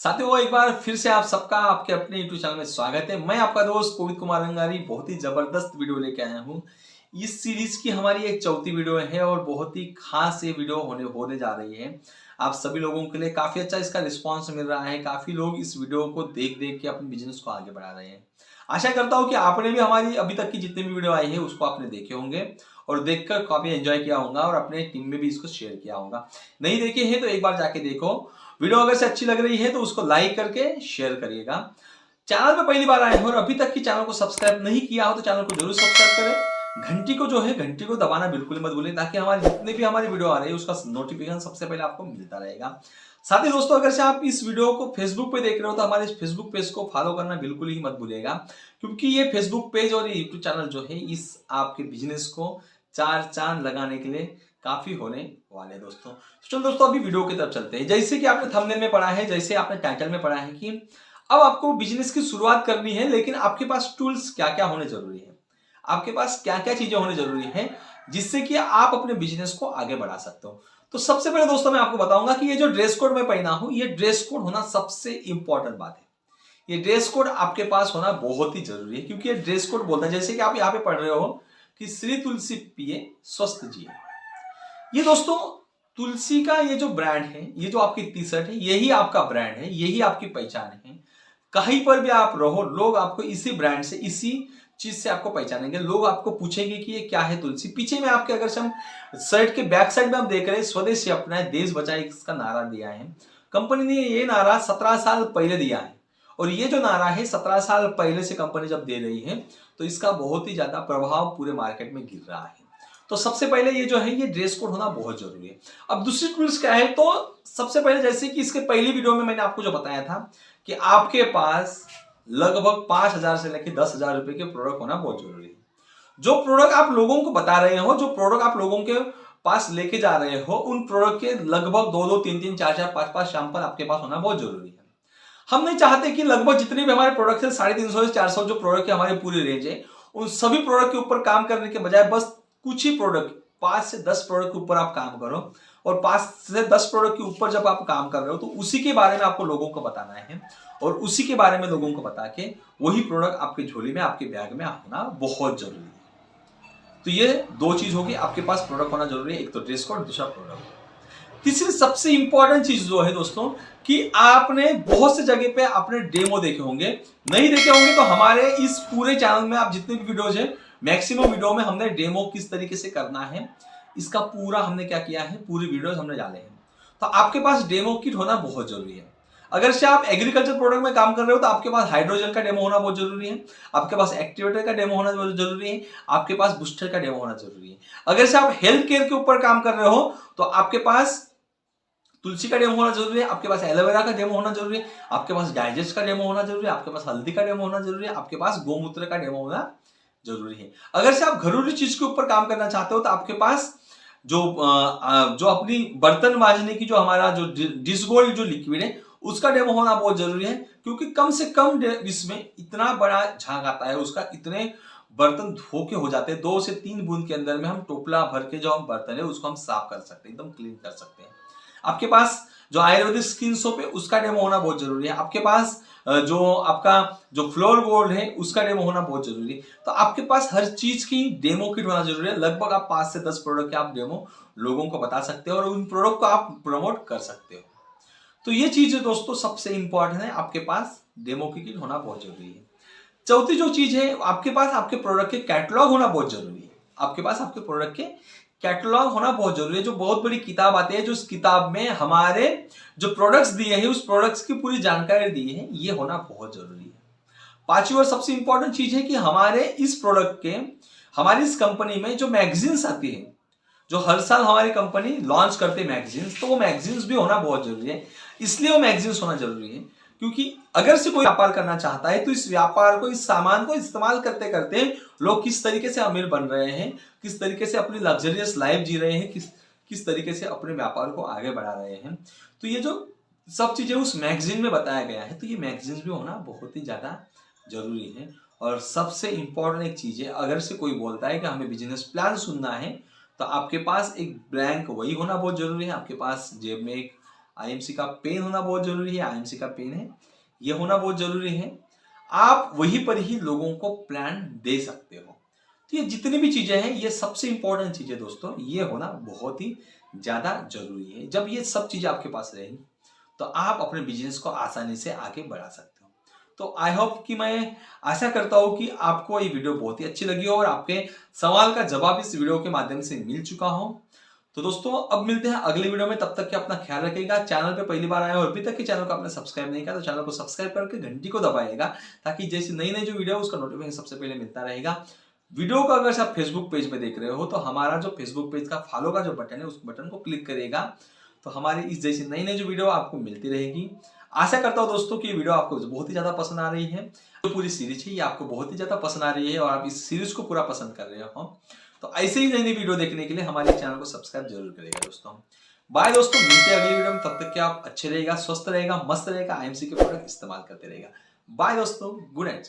साथियों एक बार फिर से आप सबका आपके अपने यूट्यूब चैनल में स्वागत है। मैं आपका दोस्त कोविद कुमार रंगारी बहुत ही जबरदस्त वीडियो लेके आया हूँ। इस सीरीज की हमारी एक चौथी वीडियो है और बहुत ही खास ये वीडियो होने जा रही है। आप सभी लोगों के लिए काफी अच्छा इसका रिस्पांस मिल रहा है। काफी लोग इस वीडियो को देख देख के अपने बिजनेस को आगे बढ़ा रहे हैं। आशा करता हूँ कि आपने भी हमारी अभी तक की जितनी भी वीडियो आई है उसको आपने देखे होंगे और देखकर काफी एंजॉय किया होगा और अपने टीम में भी इसको शेयर किया होगा। नहीं देखे हैं तो एक बार जाके देखो। वीडियो अगर से अच्छी लग रही है तो उसको लाइक करके शेयर करिएगा। चैनल पे पहली बार आए हो और अभी तक की चैनल को सब्सक्राइब नहीं किया हो तो चैनल को जरूर सब्सक्राइब करें। घंटी को जो है घंटी को दबाना बिल्कुल मत भूलें ताकि हमारे जितने भी हमारी वीडियो आ रही है उसका नोटिफिकेशन सबसे पहले आपको मिलता रहेगा। साथ ही दोस्तों अगर से आप इस वीडियो को फेसबुक पे देख रहे हो तो हमारे फेसबुक पेज को फॉलो करना बिल्कुल ही मत भूलिएगा, क्योंकि ये फेसबुक पेज और ये यूट्यूब चैनल जो है इस आपके बिजनेस को चार चांद लगाने के लिए काफी होने वाले हैं दोस्तों। चलो दोस्तों अभी वीडियो की तरफ चलते हैं। जैसे कि आपने थंबनेल में पढ़ा है, जैसे आपने टाइटल में पढ़ा है कि अब आपको बिजनेस की शुरुआत करनी है, लेकिन आपके पास टूल्स क्या क्या होने जरूरी है, आपके पास क्या क्या चीजें होने जरूरी है जिससे कि आप अपने बिजनेस को आगे बढ़ा सकते हो। तो सबसे पहले दोस्तों मैं आपको बताऊंगा कि ये जो ड्रेस कोड मैं पहना हूं, ये ड्रेस कोड होना सबसे इंपॉर्टेंट बात है। ये ड्रेस कोड आपके पास होना बहुत ही जरूरी है, क्योंकि ये ड्रेस कोड बोलता है, जैसे कि आप यहाँ पे पढ़ रहे हो कि श्री तुलसी पिए स्वस्थ जिए। ये दोस्तों तुलसी का ये जो ब्रांड है, ये जो आपकी टी शर्ट है, यही आपका ब्रांड है, यही आपकी पहचान है। कहीं पर भी आप रहो लोग आपको इसी ब्रांड से, इसी चीज से आपको पहचानेंगे। लोग आपको पूछेंगे कि ये क्या है तुलसी। पीछे में आपके अगर हम शर्ट के बैक साइड में हम देख रहे हैं स्वदेश से अपना है, देश बचाए इसका नारा दिया है। कंपनी ने ये नारा 17 साल पहले दिया है और ये जो नारा है 17 साल पहले से कंपनी जब दे रही है तो इसका बहुत ही ज्यादा प्रभाव पूरे मार्केट में गिर रहा है। तो सबसे पहले ये जो है ये ड्रेस कोड होना बहुत जरूरी है। अब दूसरी टूल्स क्या है, तो सबसे पहले जैसे कि इसके पहली वीडियो में मैंने आपको जो बताया था कि आपके पास लगभग 5,000 से लेकर 10,000 रुपए के प्रोडक्ट होना बहुत जरूरी है। जो प्रोडक्ट आप लोगों को बता रहे हो, जो प्रोडक्ट आप लोगों के पास लेके जा रहे हो, उन प्रोडक्ट के लगभग 2-2, 3-3, 4-4, 5-5 सैंपल आपके पास होना बहुत जरूरी है। हम नहीं चाहते कि लगभग जितने भी हमारे प्रोडक्ट है 350 से 400 जो प्रोडक्ट की हमारी पूरी रेंज है, उन सभी प्रोडक्ट के ऊपर काम करने के बजाय बस कुछ ही प्रोडक्ट, 5 से 10 प्रोडक्ट के ऊपर आप काम करो। और 5 से 10 प्रोडक्ट के ऊपर जब आप काम कर रहे हो तो उसी के बारे में आपको लोगों को बताना है और उसी के बारे में लोगों को बता के वही प्रोडक्ट आपके झोली में, आपके बैग में होना बहुत जरूरी है। तो ये दो चीज होगी, आपके पास प्रोडक्ट होना जरूरी है, एक तो ड्रेस कोड, दूसरा प्रोडक्ट। तीसरी सबसे इंपॉर्टेंट चीज जो है दोस्तों कि आपने बहुत से जगह पे आपने डेमो देखे होंगे, नहीं देखे होंगे तो हमारे इस पूरे चैनल में आप जितने भी वीडियोज है मैक्सिमम वीडियो में हमने डेमो किस तरीके से करना है इसका पूरा हमने क्या किया है, पूरी वीडियोस हमने डाले हैं। तो आपके पास डेमो किट होना बहुत जरूरी है। अगर से आप एग्रीकल्चर प्रोडक्ट में काम कर रहे हो तो आपके पास हाइड्रोजन का डेमो होना बहुत जरूरी है, आपके पास एक्टिवेटर का डेमो होना बहुत जरूरी है, आपके पास बूस्टर का डेमो होना जरूरी है। अगर से आप हेल्थ केयर के ऊपर काम कर रहे हो तो आपके पास तुलसी का डेमो होना जरूरी है, आपके पास एलोवेरा का डेमो होना जरूरी है, आपके पास डाइजेस्ट का डेमो होना जरूरी है, आपके पास हल्दी का डेमो होना जरूरी है, आपके पास गोमूत्र का डेमो होना जरूरी है। अगर से आप घरेलू चीज के ऊपर काम करना चाहते हो तो आपके पास जो अपनी बर्तन मांजने की जो हमारा जो डिशगोल्ड जो लिक्विड है उसका डेमो होना बहुत जरूरी है, क्योंकि कम से कम इसमें इतना बड़ा झाग आता है उसका, इतने बर्तन धो के हो जाते हैं, 2 से 3 बूंद के अंदर में हम टोपला भर के जो हम बर्तन है उसको हम साफ कर सकते हैं, एकदम क्लीन कर सकते हैं। आपके पास जो आयुर्वेदिक स्किन सोप है उसका डेमो होना बहुत जरूरी है, आपके पास जो आपका जो फ्लोर बोर्ड है उसका डेमो होना बहुत जरूरी है। तो आपके पास हर चीज की डेमो किट होना जरूरी है। लगभग आप 5 से 10 प्रोडक्ट के आप डेमो लोगों को बता सकते हो और उन प्रोडक्ट को आप प्रमोट कर सकते हो। तो ये चीज दोस्तों सबसे इंपॉर्टेंट है, आपके पास डेमो की किट होना बहुत जरूरी है। चौथी जो चीज है, आपके पास आपके प्रोडक्ट के कैटलॉग होना बहुत जरूरी है। आपके पास आपके प्रोडक्ट के कैटलॉग होना बहुत जरूरी है, जो बहुत बड़ी किताब आती है, जो उस किताब में हमारे जो प्रोडक्ट्स दिए हैं उस प्रोडक्ट्स की पूरी जानकारी दी है, ये होना बहुत जरूरी है। पांचवी और सबसे इंपॉर्टेंट चीज है कि हमारे इस प्रोडक्ट के, हमारी इस कंपनी में जो मैगजीन्स आती है, जो हर साल हमारी कंपनी लॉन्च करते हैं मैगजीन्स, तो वो मैगजीन्स भी होना बहुत जरूरी है। इसलिए वो मैगजीन्स होना जरूरी है क्योंकि अगर से कोई व्यापार करना चाहता है तो इस व्यापार को, इस सामान को इस्तेमाल करते करते लोग किस तरीके से अमीर बन रहे हैं, किस तरीके से अपनी लग्जरियस लाइफ जी रहे हैं, किस तरीके से अपने व्यापार को आगे बढ़ा रहे हैं, तो ये जो सब चीजें उस मैगजीन में बताया गया है, तो ये मैगजीन भी होना बहुत ही ज्यादा जरूरी है। और सबसे इंपॉर्टेंट एक चीज है, अगर से कोई बोलता है कि हमें बिजनेस प्लान सुनना है तो आपके पास एक ब्लैंक वही होना बहुत जरूरी है, आपके पास जेब में एक आईएमसी का पेन होना बहुत जरूरी है, आईएमसी का पेन है ये होना बहुत जरूरी है। आप वहीं पर ही लोगों को प्लान दे सकते हो। तो ये जितनी भी चीजें हैं ये सबसे इंपॉर्टेंट चीजें दोस्तों, ये होना बहुत ही ज्यादा जरूरी है। जब ये सब चीजें आपके पास रहेंगी तो आप अपने बिजनेस को आसानी से आगे बढ़ा सकते हो। तो आई होप कि मैं आशा करता हूं कि आपको ये वीडियो बहुत ही अच्छी लगी हो और आपके सवाल का जवाब इस वीडियो के माध्यम से मिल चुका हो। तो दोस्तों अब मिलते हैं अगले वीडियो में, तब तक के अपना ख्याल रखिएगा। चैनल पे पहली बार आए हो और अभी तक के चैनल को आपने सब्सक्राइब नहीं किया तो चैनल को सब्सक्राइब करके घंटी को दबाइएगा, ताकि जैसे नई नई जो वीडियो है उसका नोटिफिकेशन सबसे पहले मिलता रहेगा। वीडियो को अगर आप फेसबुक पेज पे देख रहे हो तो हमारा जो फेसबुक पेज का फॉलो का जो बटन है उस बटन को क्लिक करिएगा, तो हमारी इस जैसी नई नई जो वीडियो आपको मिलती रहेगी। आशा करता हूँ दोस्तों कि ये वीडियो आपको बहुत ही ज्यादा पसंद आ रही है। जो पूरी सीरीज है ये आपको बहुत ही ज्यादा पसंद आ रही है और आप इस सीरीज को पूरा पसंद कर रहे हो। तो ऐसे ही नई नई वीडियो देखने के लिए हमारे चैनल को सब्सक्राइब जरूर करिएगा दोस्तों। बाय दोस्तों, मिलते हैं अगली वीडियो में, तब तक कि आप अच्छे रहेगा, स्वस्थ रहेगा, मस्त रहेगा, आईएमसी के प्रोडक्ट इस्तेमाल करते रहेगा। बाय दोस्तों, गुड नाइट।